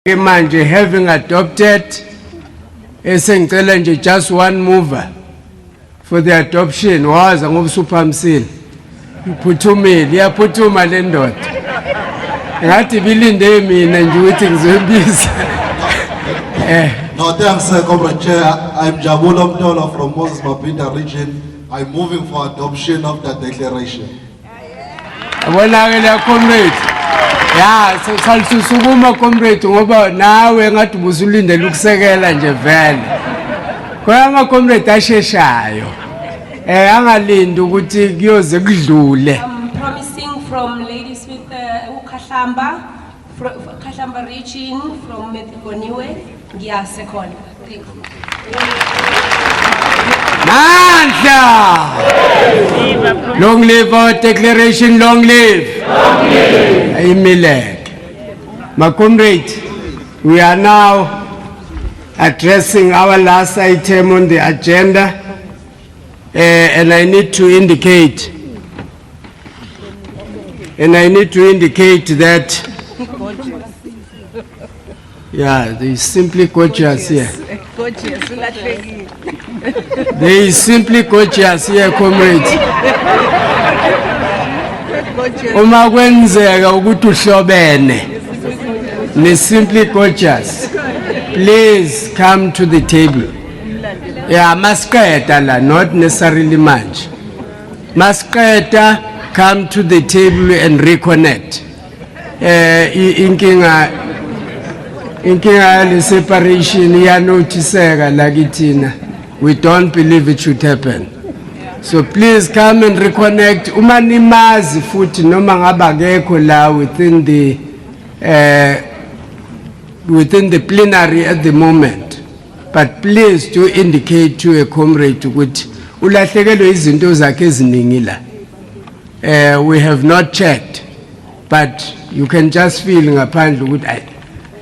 Manje having adopted esengicela nje just one mover for the adoption waza ngobusuphamsile iphuthumile iyaphuthuma le ndoda ngathi bilinde mina nje ukuthi ngizobiza No, thanks, Comrade Chair. I'm Jabulo Mtola from Moses Mapinda region. I'm moving for adoption of that declaration. Abonakele comrade. Ya, salisukuma comrade ngoba nawe ngathi busulindele ukusekela nje vele. Kwama comrade asheshayo. Angalindi ukuthi kuyoze kudlule. I'm promising from ladies with uKhahlamba region from Metikoniwe. Ngiya second. Thank you. Nandla! Long live our declaration, long live! Long live! Amen. My comrade, we are now addressing our last item on the agenda, and I need to indicate that there is simply gorgeous here. There is simply gorgeous here, comrades. Uma kwenzeka ukuthi uhlobene ne simply gorgeous. Please come to the table. Masqeda la, not necessarily much. Masqeda, come to the table and reconnect. Inkinga le separation ya notiseka lakitina. We don't believe it should happen. So please come and reconnect. Umanimazi futhi noma ngaba ngekho la within the plenary at the moment. But please do indicate to a comrade ukuthi ulahlekelwe izinto zakhe eziningi la. We have not checked, but you can just feel ngaphandle ukuthi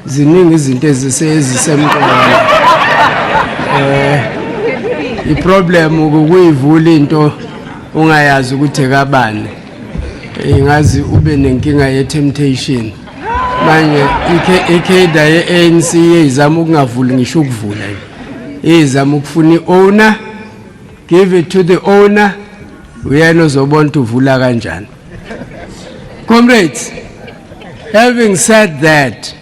ziningi izinto ezisemqoka. The problem ukuyivula into ungayazi ukuthi kabani ingazi ube nenkinga ye temptation manje ikheda ye ANC izama ukungavuli ngisho ukuvula izama ukufuna owner, give it to the owner, uyena ozobona uvula kanjani. Comrades, having said that,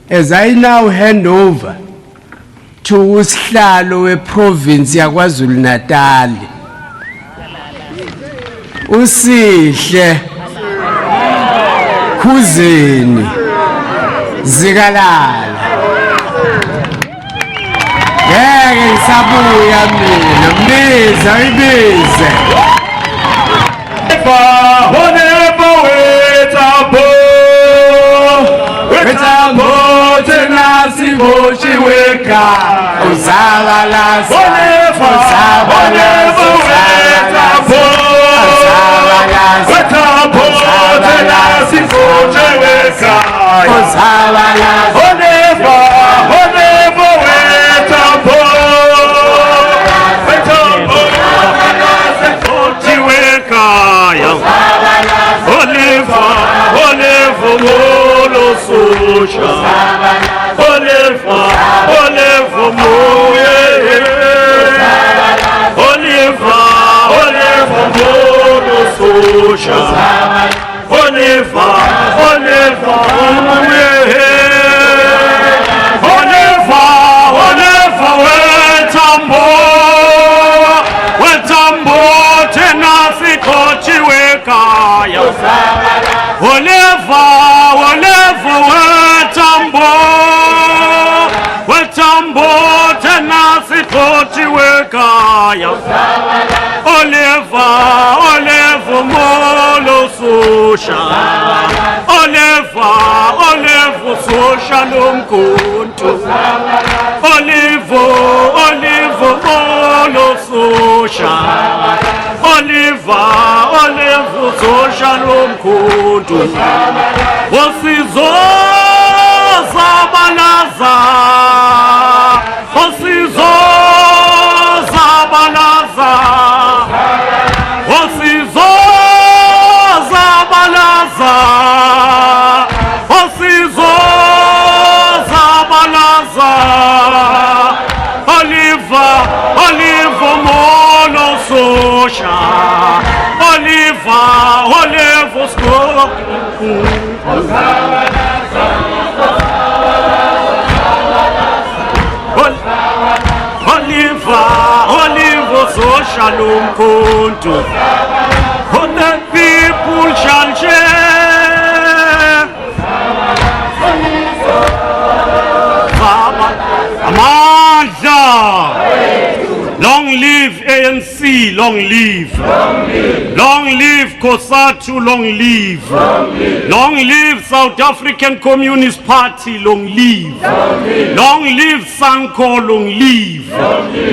as I now hand over to usihlalo weprovince ya KwaZulu-Natal, usihle Khuzeni Zikalala. Ngeke ngisabuya mina, mbiza ibize. Weka uzalala Osizo zethu. For the people shall share. Amandla. Long live ANC, long live. Long live KwaZulu, long live. Long live South African Communist Party, long live. Long live Sanko, long live.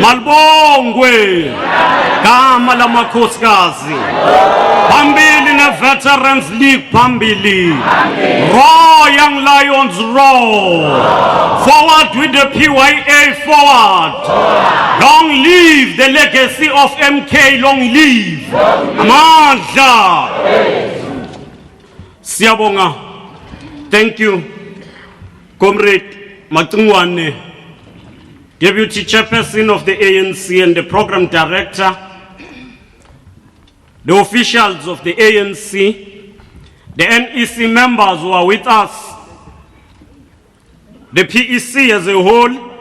Malbongwe, Gama la Makhosikazi. Pambili na Veterans League, Pambili. Raw Young Lions, raw. Forward with the PYA, forward. Long live the legacy of MK, long live. Amandla. Siyabonga. Thank you, Comrade Matungwane, Deputy Chairperson of the ANC and the Program Director, the officials of the ANC, the NEC members who are with us, the PEC as a whole,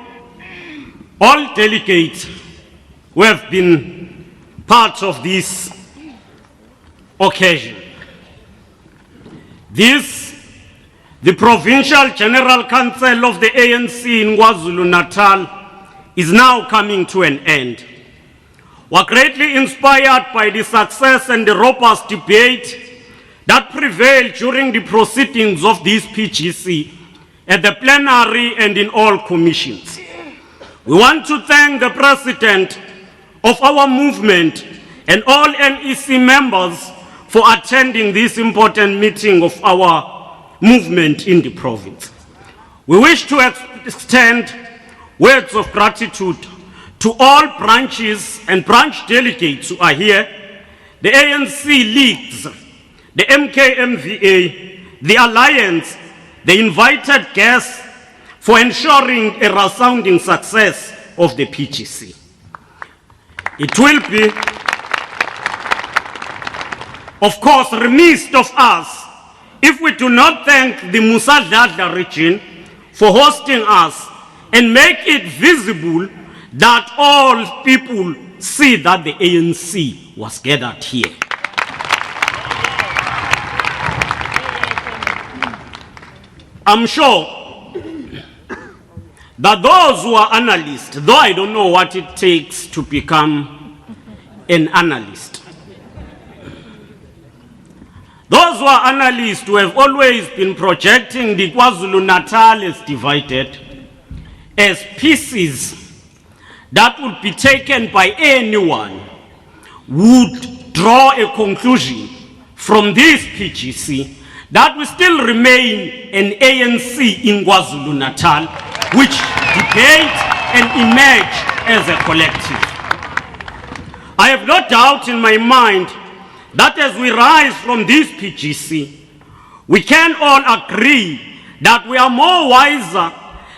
all delegates who have been part of this occasion. The Provincial General Council of the ANC in KwaZulu-Natal is now coming to an end. We are greatly inspired by the success and the robust debate that prevailed during the proceedings of this PGC at the plenary and in all commissions. We want to thank the President of our movement and all NEC members for attending this important meeting of our movement in the province. We wish to extend words of gratitude to all branches and branch delegates who are here, the ANC leagues, the MKMVA, the Alliance, the invited guests, for ensuring a resounding success of the PGC. It will be, of course, remiss of us if we do not thank the Musa region for hosting us and make it visible that all people see that the ANC was gathered here. I'm sure that those who are analysts, though I don't know what it takes to become an analyst, those who are analysts who have always been projecting the KwaZulu-Natal as divided, as pieces that would be taken by anyone, would draw a conclusion from this PGC that we still remain an ANC in KwaZulu-Natal, which debate and emerge as a collective. I have no doubt in my mind that as we rise from this PGC, we can all agree that we are more wiser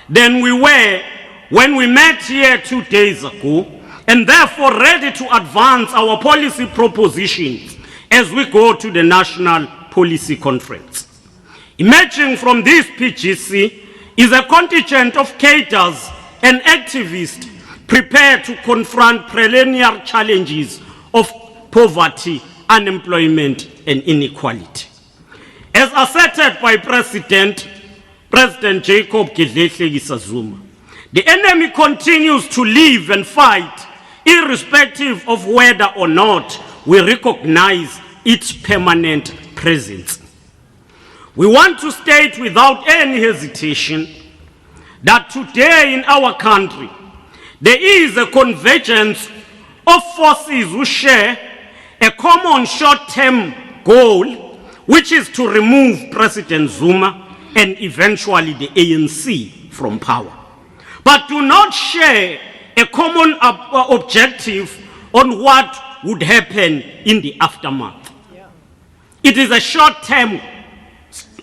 than we were when we met here 2 days ago, and therefore ready to advance our policy propositions as we go to the National Policy Conference. Emerging from this PGC is a contingent of cadres and activists prepared to confront perennial challenges of poverty, unemployment, and inequality. As asserted by President Jacob Zuma, the enemy continues to live and fight irrespective of whether or not we recognize its permanent presence. We want to state without any hesitation that today in our country, there is a convergence of forces who share a common short-term goal, which is to remove President Zuma and eventually the ANC from power, but do not share a common objective on what would happen in the aftermath. It is a short-term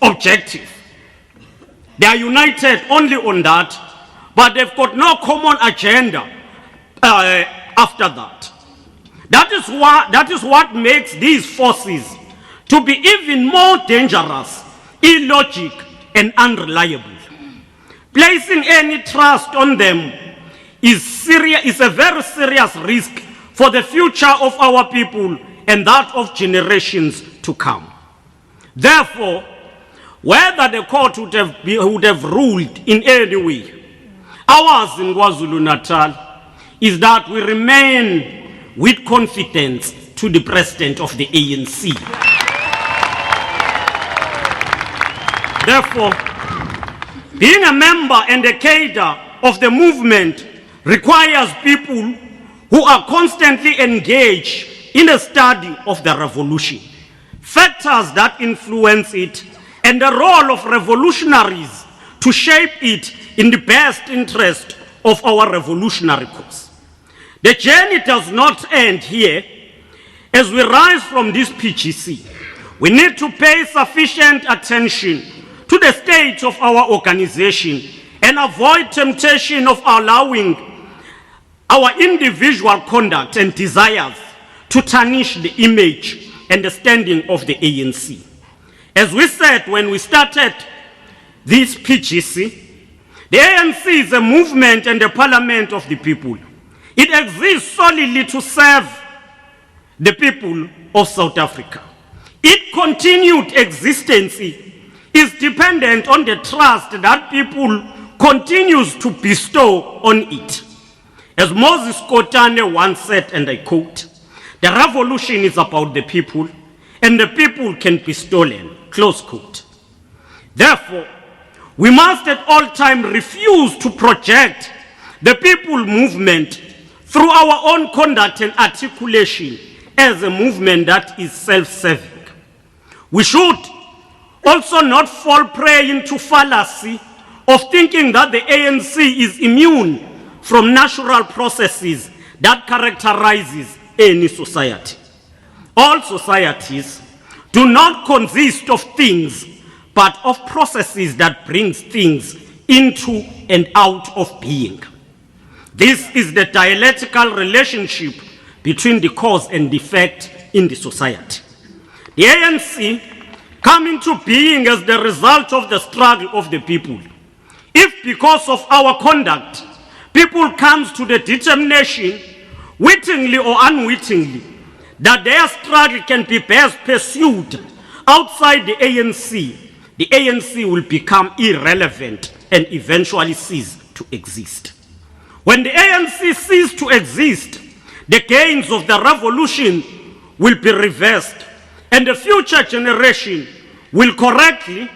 objective. They are united only on that, but they've got no common agenda after that. That is what makes these forces to be even more dangerous, illogic, and unreliable. Placing any trust on them is a very serious risk for the future of our people and that of generations to come. Therefore, whether the court would have ruled in any way, ours in KwaZulu-Natal is that we remain with confidence to the President of the ANC. Therefore, being a member and a cadre of the movement requires people who are constantly engaged in the study of the revolution, factors that influence it, and the role of revolutionaries to shape it in the best interest of our revolutionary cause. The journey does not end here. As we rise from this PGC, we need to pay sufficient attention to the state of our organization and avoid temptation of allowing our individual conduct and desires to tarnish the image and the standing of the ANC. As we said when we started this PGC, the ANC is a movement and a parliament of the people. It exists solely to serve the people of South Africa. Its continued existence is dependent on the trust that people continues to bestow on it. As Moses Kotane once said, and I quote, "The revolution is about the people, and the people can be stolen," close quote. Therefore, we must at all times refuse to project the people movement through our own conduct and articulation as a movement that is self-serving. We should also not fall prey into fallacy of thinking that the ANC is immune from natural processes that characterizes any society. All societies do not consist of things, but of processes that brings things into and out of being. This is the dialectical relationship between the cause and the effect in the society. The ANC come into being as the result of the struggle of the people. If because of our conduct, people comes to the determination, wittingly or unwittingly, that their struggle can be best pursued outside the ANC will become irrelevant and eventually cease to exist. When the ANC ceases to exist, the gains of the revolution will be reversed, and the future generation will correctly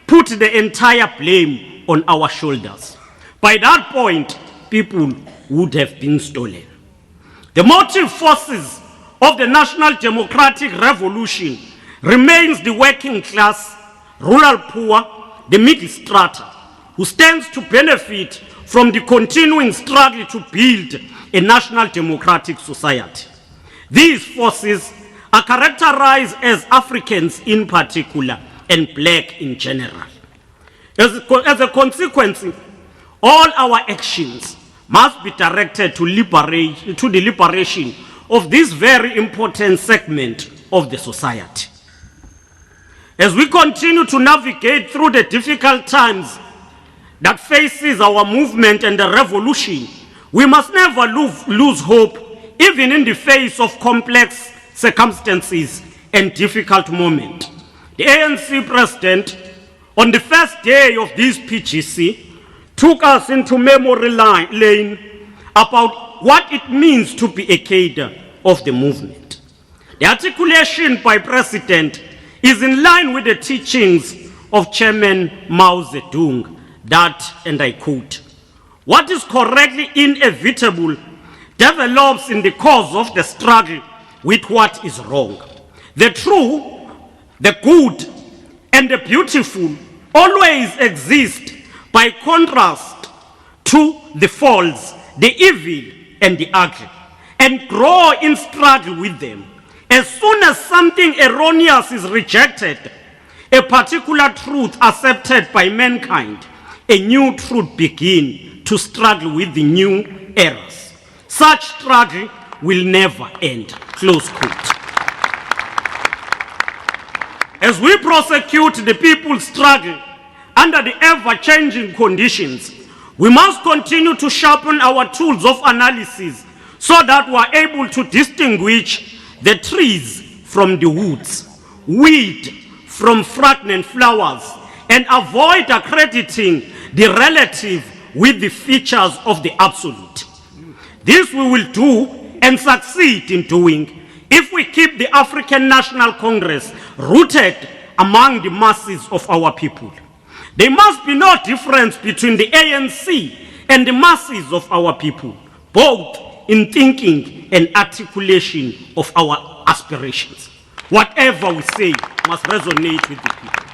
put the entire blame on our shoulders. By that point, people would have been stolen. The motive forces of the National Democratic Revolution remains the working class, rural poor, the middle strata, who stands to benefit from the continuing struggle to build a national democratic society. These forces are characterized as Africans in particular and black in general. As a consequence, all our actions must be directed to the liberation of this very important segment of the society. As we continue to navigate through the difficult times that faces our movement and the revolution, we must never lose hope, even in the face of complex circumstances and difficult moments. The ANC president, on the first day of this PGC, took us into memory lane about what it means to be a cadre of the movement. The articulation by President is in line with the teachings of Chairman Mao Zedong that, and I quote, "What is correctly inevitable develops in the course of the struggle with what is wrong. The true, the good, and the beautiful always exist by contrast to the false, the evil, and the ugly, and grow in struggle with them. As soon as something erroneous is rejected, a particular truth accepted by mankind, a new truth begins to struggle with the new errors. Such struggle will never end." Close quote. As we prosecute the people's struggle under the ever-changing conditions, we must continue to sharpen our tools of analysis so that we are able to distinguish the trees from the woods, weed from fragrant flowers, and avoid accrediting the relative with the features of the absolute. This we will do and succeed in doing if we keep the African National Congress rooted among the masses of our people. There must be no difference between the ANC and the masses of our people, both in thinking and articulation of our aspirations. Whatever we say must resonate with the people.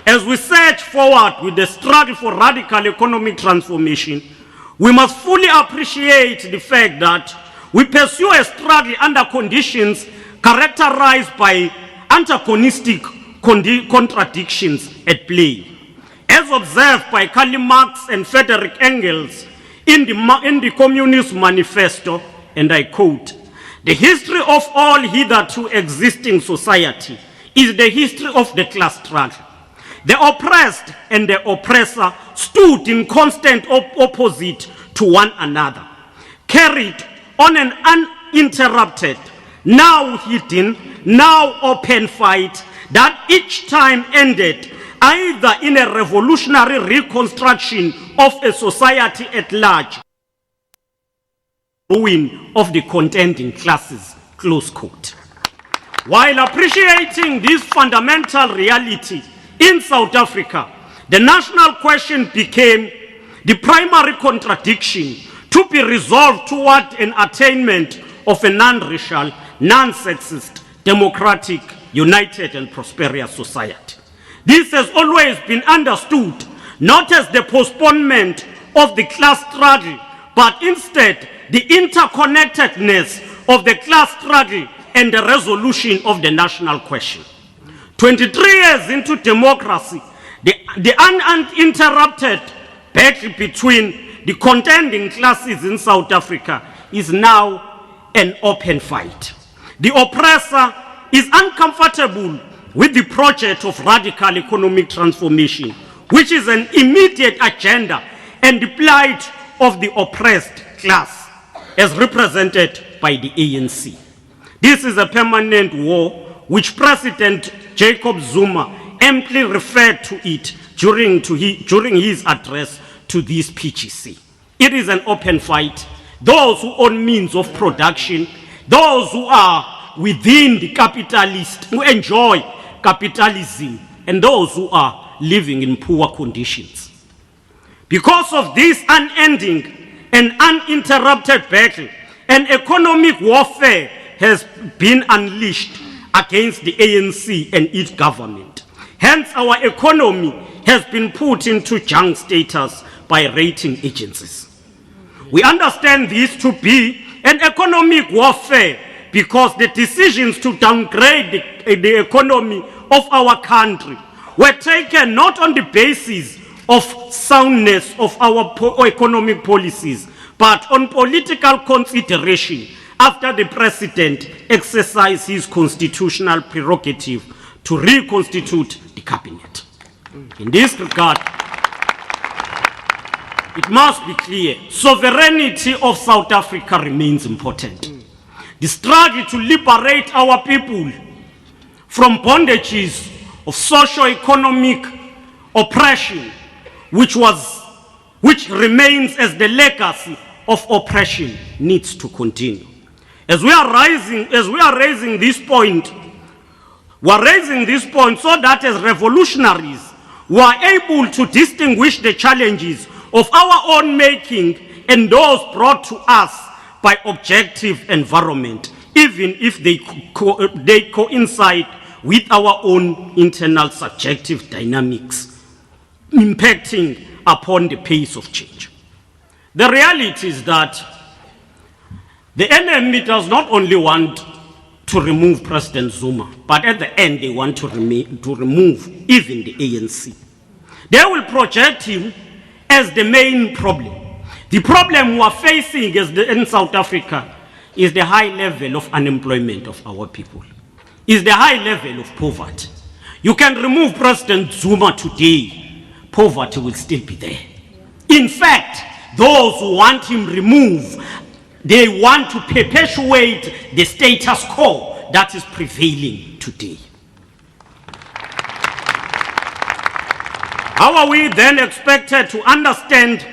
As we surge forward with the struggle for radical economic transformation, we must fully appreciate the fact that we pursue a struggle under conditions characterized by antagonistic contradictions at play. As observed by Karl Marx and Frederick Engels in the Communist Manifesto, and I quote, "The history of all hitherto existing society is the history of the class struggle. The oppressed and the oppressor stood in constant opposite to one another, carried on an uninterrupted, now hidden, now open fight that each time ended either in a revolutionary reconstruction of a society at large, ruin of the contending classes," close quote. While appreciating this fundamental reality in South Africa, the national question became the primary contradiction to be resolved toward an attainment of a non-racial, non-sexist, democratic, united and prosperous society. This has always been understood not as the postponement of the class struggle, but instead the interconnectedness of the class struggle and the resolution of the national question. 23 years into democracy, the uninterrupted battle between the contending classes in South Africa is now an open fight. The oppressor is uncomfortable with the project of radical economic transformation, which is an immediate agenda and the plight of the oppressed class, as represented by the ANC. This is a permanent war, which President Jacob Zuma amply referred to it during his address to this PGC. It is an open fight. Those who own means of production, those who are within the capitalist, who enjoy capitalism, and those who are living in poor conditions. Because of this unending and uninterrupted battle, an economic warfare has been unleashed against the ANC and its government. Hence, our economy has been put into junk status by rating agencies. We understand this to be an economic warfare because the decisions to downgrade the economy of our country were taken not on the basis of soundness of our economic policies, but on political consideration after the president exercised his constitutional prerogative to reconstitute the cabinet. In this regard, it must be clear, sovereignty of South Africa remains important. The struggle to liberate our people from bondages of socio-economic oppression, which remains as the legacy of oppression, needs to continue. As we are raising this point, we're raising this point so that as revolutionaries, we are able to distinguish the challenges of our own making and those brought to us by objective environment, even if they coincide with our own internal subjective dynamics, impacting upon the pace of change. The reality is that the enemy does not only want to remove President Zuma, but at the end they want to remove even the ANC. They will project him as the main problem. The problem we are facing in South Africa is the high level of unemployment of our people, is the high level of poverty. You can remove President Zuma today, poverty will still be there. In fact, those who want him removed they want to perpetuate the status quo that is prevailing today. How are we then expected to understand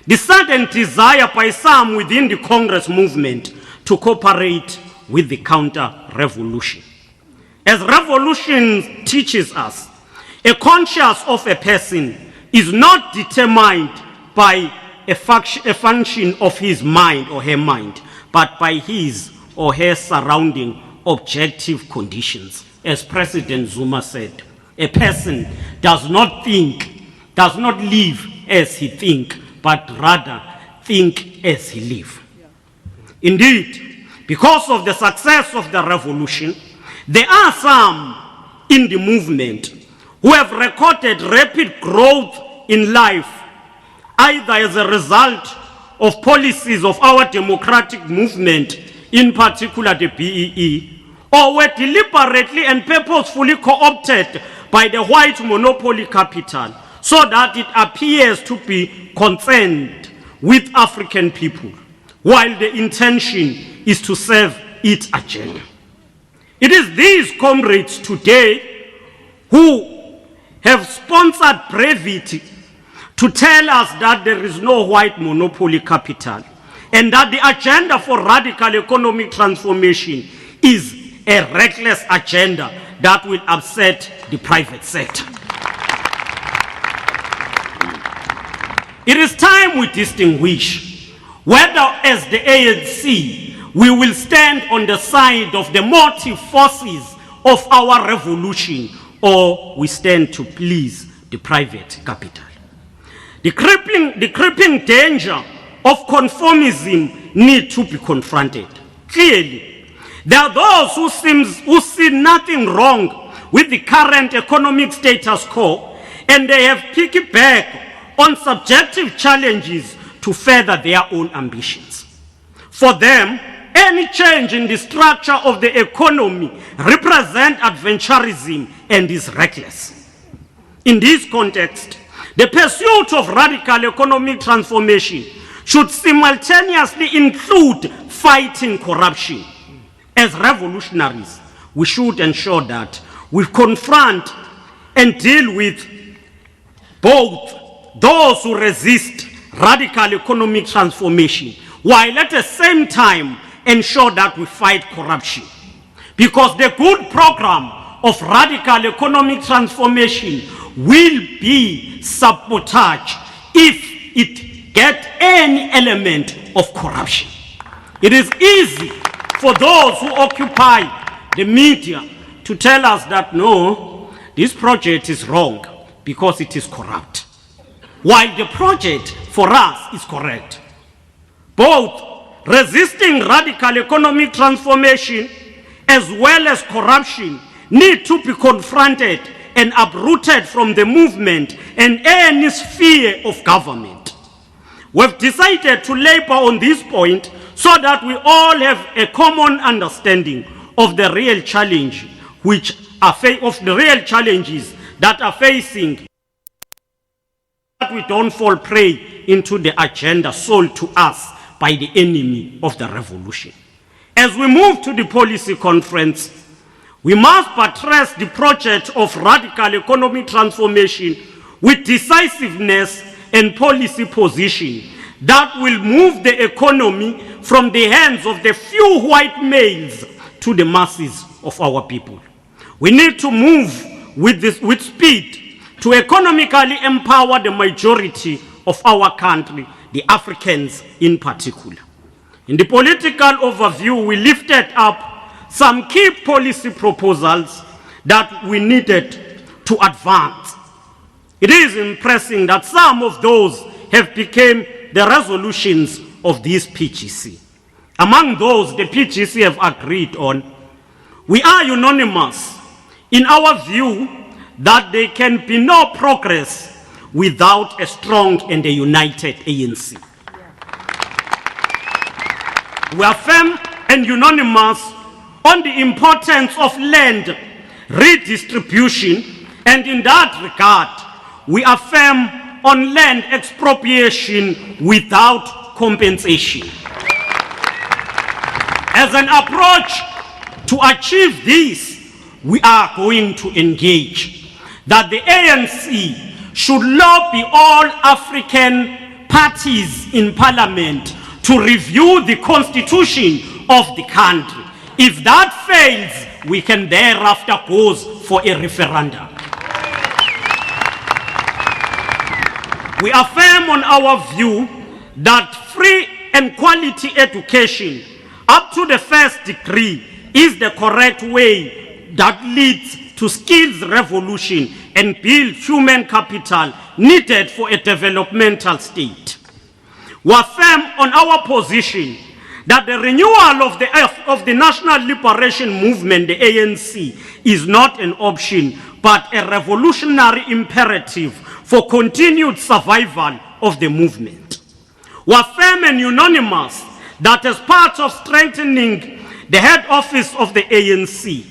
the sudden desire by some within the Congress movement to cooperate with the counter-revolution? As revolution teaches us, a conscience of a person is not determined by a function of his mind or her mind, but by his or her surrounding objective conditions. As President Zuma said, a person does not live as he thinks, but rather think as he lives. Indeed, because of the success of the revolution, there are some in the movement who have recorded rapid growth in life, either as a result of policies of our democratic movement, in particular the BEE, or were deliberately and purposefully co-opted by the white monopoly capital so that it appears to be concerned with African people, while the intention is to serve its agenda. It is these comrades today who have sponsored brevity to tell us that there is no white monopoly capital and that the agenda for radical economic transformation is a reckless agenda that will upset the private sector. It is time we distinguish whether, as the ANC, we will stand on the side of the motive forces of our revolution, or we stand to please the private capital. The creeping danger of conformism need to be confronted. Clearly, there are those who see nothing wrong with the current economic status quo, and they have piggybacked on subjective challenges to further their own ambitions. For them, any change in the structure of the economy represents adventurism and is reckless. In this context, the pursuit of radical economic transformation should simultaneously include fighting corruption. As revolutionaries, we should ensure that we confront and deal with both those who resist radical economic transformation, while at the same time ensure that we fight corruption. Because the good program of radical economic transformation will be sabotaged if it gets any element of corruption. It is easy for those who occupy the media to tell us that no, this project is wrong because it is corrupt, while the project for us is correct. Both resisting radical economic transformation as well as corruption need to be confronted and uprooted from the movement and any sphere of government. We've decided to labor on this point so that we all have a common understanding of the real challenge challenges that are facing, that we don't fall prey into the agenda sold to us by the enemy of the revolution. As we move to the policy conference, we must buttress the project of radical economic transformation with decisiveness and policy position that will move the economy from the hands of the few white males to the masses of our people. We need to move with speed to economically empower the majority of our country, the Africans in particular. In the political overview, we lifted up some key policy proposals that we needed to advance. It is impressive that some of those have become the resolutions of this PGC. Among those the PGC have agreed on, we are unanimous in our view that there can be no progress without a strong and a united ANC. We are firm and unanimous on the importance of land redistribution, and in that regard, we are firm on land expropriation without compensation. As an approach to achieve this, we are going to engage that the ANC should lobby all African parties in parliament to review the constitution of the country. If that fails, we can thereafter go for a referendum. We affirm on our view that free and quality education up to the first degree is the correct way that leads to skills revolution and build human capital needed for a developmental state. We affirm on our position that the renewal of the National Liberation Movement, the ANC, is not an option, but a revolutionary imperative for continued survival of the movement. We are firm and unanimous that as part of strengthening the head office of the ANC,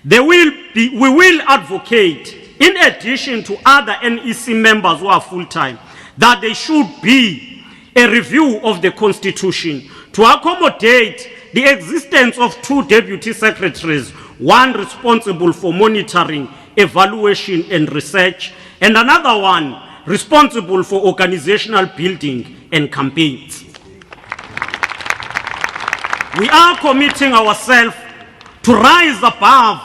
we will advocate, in addition to other NEC members who are full-time, that there should be a review of the constitution to accommodate the existence of 2 deputy secretaries, one responsible for monitoring, evaluation and research, and another one responsible for organizational building and campaigns. We are committing ourselves to rise above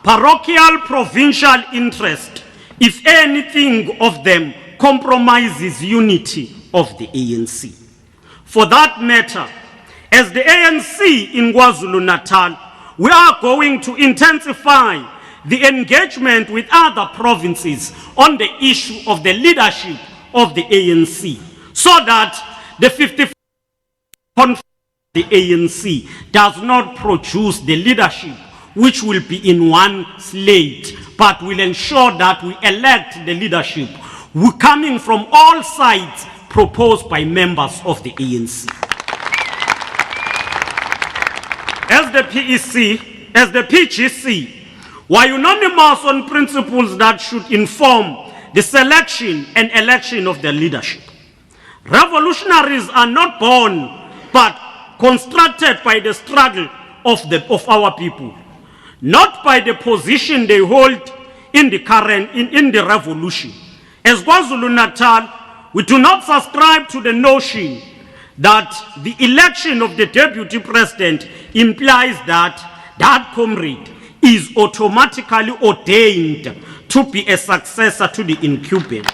parochial provincial interest if anything of them compromises unity of the ANC. For that matter, as the ANC in KwaZulu-Natal, we are going to intensify the engagement with other provinces on the issue of the leadership of the ANC, so that the 54 the ANC does not produce the leadership which will be in one slate, but will ensure that we elect the leadership coming from all sides proposed by members of the ANC. As the PGC, we are unanimous on principles that should inform the selection and election of the leadership. Revolutionaries are not born, but constructed by the struggle of our people, not by the position they hold in the revolution. As KwaZulu-Natal, we do not subscribe to the notion that the election of the deputy president implies that that comrade is automatically ordained to be a successor to the incumbent.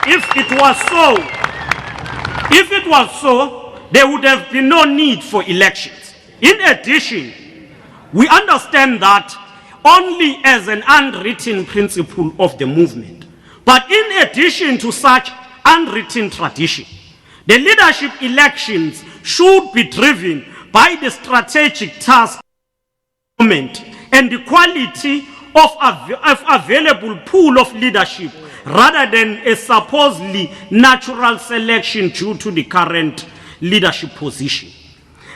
If it was so, there would have been no need for elections. In addition, we understand that only as an unwritten principle of the movement. But in addition to such unwritten tradition, the leadership elections should be driven by the strategic task and the quality of available pool of leadership rather than a supposedly natural selection due to the current leadership position.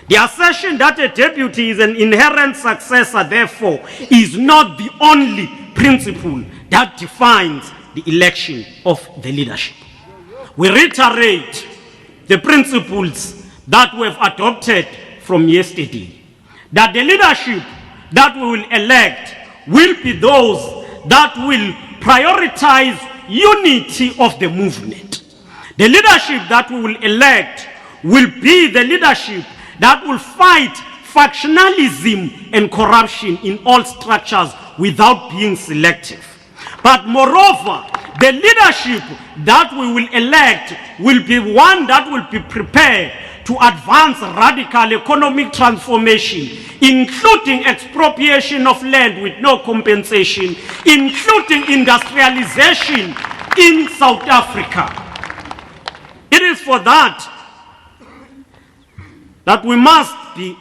The assertion that a deputy is an inherent successor, therefore, is not the only principle that defines the election of the leadership. We reiterate the principles that we have adopted from yesterday, that the leadership that we will elect will be those that will prioritize unity of the movement. The leadership that we will elect will be the leadership that will fight factionalism and corruption in all structures without being selective. But moreover, the leadership that we will elect will be one that will be prepared to advance radical economic transformation, including expropriation of land with no compensation, including industrialization in South Africa. It is for that we must be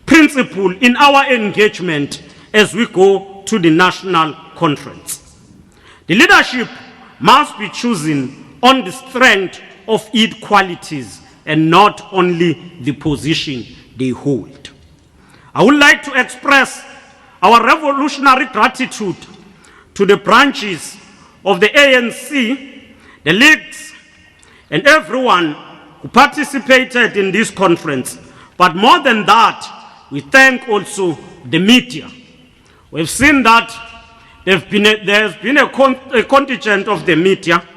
principled in our engagement as we go to the national conference. The leadership must be chosen on the strength of its qualities and not only the position they hold. I would like to express our revolutionary gratitude to the branches of the ANC, the leagues, and everyone who participated in this conference. But more than that, we thank also the media. We've seen that there has been a contingent of the media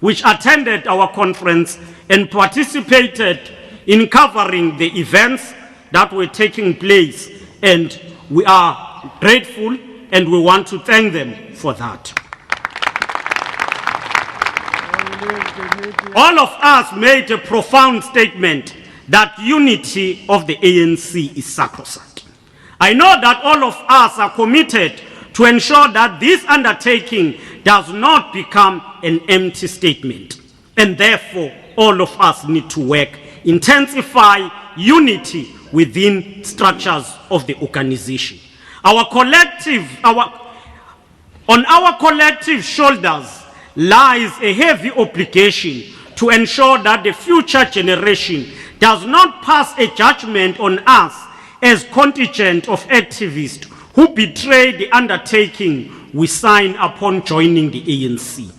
which attended our conference and participated in covering the events that were taking place, and we are grateful and we want to thank them for that. All of us made a profound statement that unity of the ANC is sacrosanct. I know that all of us are committed to ensure that this undertaking does not become an empty statement, and therefore all of us need to work, intensify unity within structures of the organization. On our collective shoulders lies a heavy obligation to ensure that the future generation does not pass a judgment on us as contingent of activists who betray the undertaking we sign upon joining the ANC.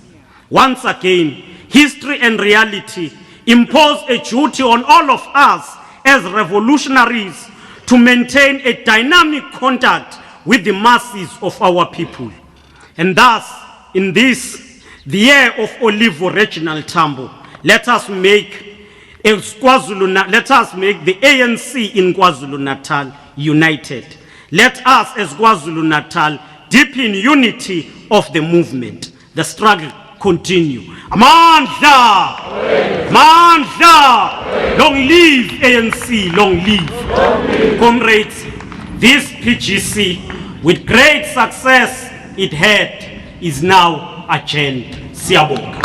Once again, history and reality impose a duty on all of us as revolutionaries to maintain a dynamic contact with the masses of our people. And thus, in this, the year of Olivo Reginald Tambo, let us make the ANC in KwaZulu-Natal united. Let us as KwaZulu-Natal deepen unity of the movement. The struggle continue. Amandla! Amandla! Long live ANC, long live. Comrades, this PGC, with great success it had, is now adjourned. Siyabonga.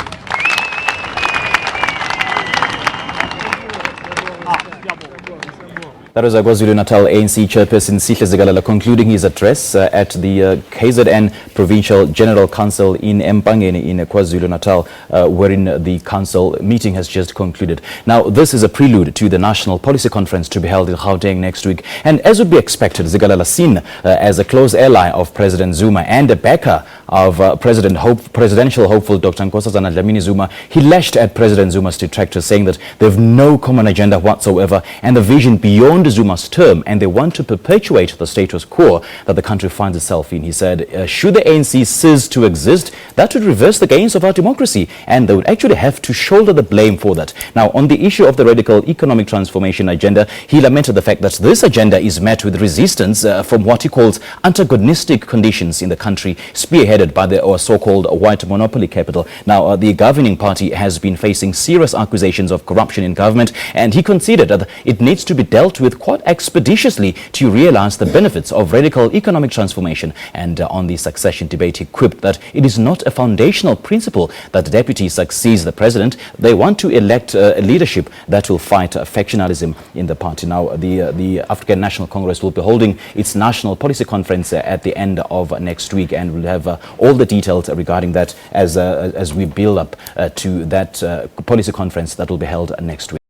That was KwaZulu-Natal ANC chairperson Sihle Zikalala concluding his address at the KZN Provincial General Council in Empangeni in KwaZulu-Natal, wherein the council meeting has just concluded. Now, this is a prelude to the National Policy Conference to be held in Gauteng next week. And as would be expected, Zikalala, seen as a close ally of President Zuma and a backer of presidential hopeful Dr. Nkosazana Dlamini Zuma, he lashed at President Zuma's detractors, saying that they have no common agenda whatsoever and the vision beyond Zuma's term, and they want to perpetuate the status quo that the country finds itself in. He said, should the ANC cease to exist, that would reverse the gains of our democracy, and they would actually have to shoulder the blame for that. Now, on the issue of the radical economic transformation agenda, he lamented the fact that this agenda is met with resistance from what he calls antagonistic conditions in the country, spearheaded by the so-called white monopoly capital. Now, the governing party has been facing serious accusations of corruption in government, and he conceded that it needs to be dealt with quite expeditiously to realize the benefits of radical economic transformation. And on the succession debate, he quipped that it is not a foundational principle that the deputy succeeds the president. They want to elect a leadership that will fight factionalism in the party. Now, the African National Congress will be holding its National Policy Conference at the end of next week, and we'll have all the details regarding that as we build up to that policy conference that will be held next week.